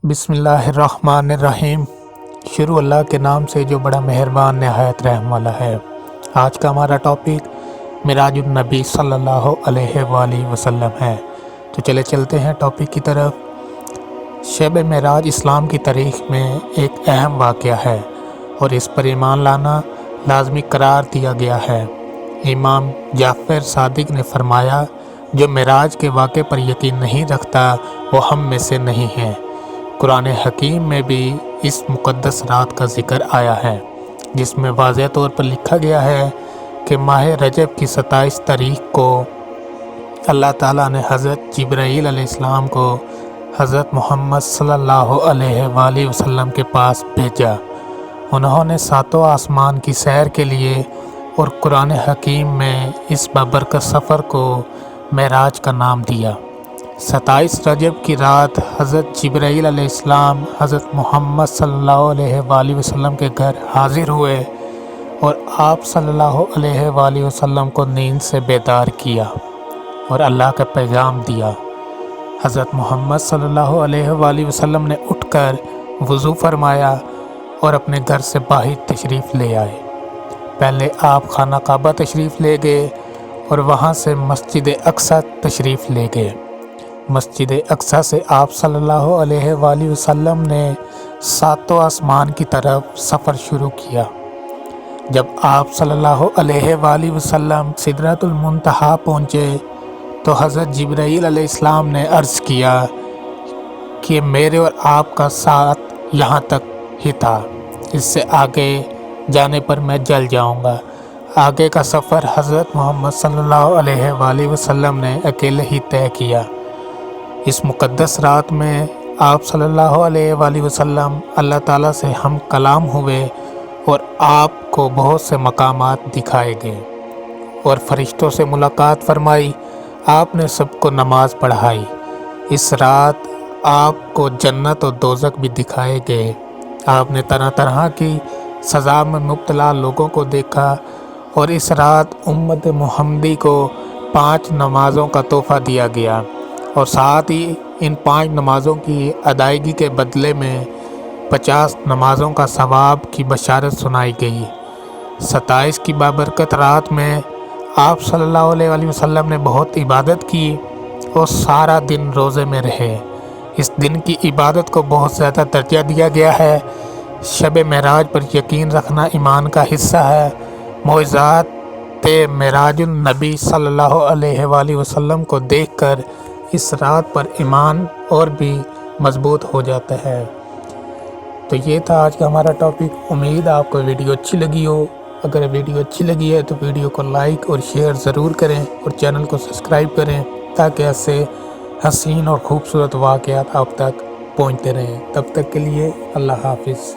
بسم اللہ الرحمن الرحیم۔ شروع اللہ کے نام سے جو بڑا مہربان نہایت رحم والا ہے۔ آج کا ہمارا ٹاپک معراج النبی صلی اللہ علیہ وآلہ وسلم ہے۔ تو چلتے ہیں ٹاپک کی طرف۔ شب معراج اسلام کی تاریخ میں ایک اہم واقعہ ہے اور اس پر ایمان لانا لازمی قرار دیا گیا ہے۔ امام جعفر صادق نے فرمایا، جو معراج کے واقعے پر یقین نہیں رکھتا وہ ہم میں سے نہیں ہے۔ قرآن حکیم میں بھی اس مقدس رات کا ذکر آیا ہے، جس میں واضح طور پر لکھا گیا ہے کہ ماہ رجب کی 27 تاریخ کو اللہ تعالیٰ نے حضرت جبرائیل علیہ السلام کو حضرت محمد صلی اللہ علیہ وآلہ وسلم کے پاس بھیجا۔ انہوں نے ساتوں آسمان کی سیر کے لیے اور قرآن حکیم میں اس بابرکت سفر کو معراج کا نام دیا۔ 27 رجب کی رات حضرت جبرائیل علیہ السلام حضرت محمد صلی اللہ علیہ وآلہ وسلم کے گھر حاضر ہوئے اور آپ صلی اللہ علیہ وآلہ وسلم کو نیند سے بیدار کیا اور اللہ کا پیغام دیا۔ حضرت محمد صلی اللہ علیہ وآلہ وسلم نے اٹھ کر وضو فرمایا اور اپنے گھر سے باہر تشریف لے آئے۔ پہلے آپ خانہ کعبہ تشریف لے گئے اور وہاں سے مسجد اقصی تشریف لے گئے۔ مسجد اقصی سے آپ صلی اللہ علیہ وآلہ وسلم نے ساتوں آسمان کی طرف سفر شروع کیا۔ جب آپ صلی اللہ علیہ وآلہ وسلم سدرۃ المنتہا پہنچے تو حضرت جبرائیل علیہ السلام نے عرض کیا کہ میرے اور آپ کا ساتھ یہاں تک ہی تھا، اس سے آگے جانے پر میں جل جاؤں گا۔ آگے کا سفر حضرت محمد صلی اللہ علیہ وآلہ وسلم نے اکیلے ہی طے کیا۔ اس مقدس رات میں آپ صلی اللہ علیہ وآلہ وسلم اللہ تعالیٰ سے ہم کلام ہوئے اور آپ کو بہت سے مقامات دکھائے گئے اور فرشتوں سے ملاقات فرمائی۔ آپ نے سب کو نماز پڑھائی۔ اس رات آپ کو جنت اور دوزخ بھی دکھائے گئے۔ آپ نے طرح طرح کی سزا میں مبتلا لوگوں کو دیکھا اور اس رات امت محمدی کو 5 نمازوں کا تحفہ دیا گیا اور ساتھ ہی ان 5 نمازوں کی ادائیگی کے بدلے میں 50 نمازوں کا ثواب کی بشارت سنائی گئی۔ 27 کی بابرکت رات میں آپ صلی اللہ علیہ وآلہ وسلم نے بہت عبادت کی اور سارا دن روزے میں رہے۔ اس دن کی عبادت کو بہت زیادہ درجہ دیا گیا ہے۔ شب معراج پر یقین رکھنا ایمان کا حصہ ہے۔ معجزات معراج النبی صلی اللہ علیہ وآلہ وسلم کو دیکھ کر اس رات پر ایمان اور بھی مضبوط ہو جاتا ہے۔ تو یہ تھا آج کا ہمارا ٹاپک۔ امید آپ کو ویڈیو اچھی لگی ہو۔ اگر ویڈیو اچھی لگی ہے تو ویڈیو کو لائک اور شیئر ضرور کریں اور چینل کو سبسکرائب کریں تاکہ ایسے حسین اور خوبصورت واقعات آپ تک پہنچتے رہیں۔ تب تک کے لیے اللہ حافظ۔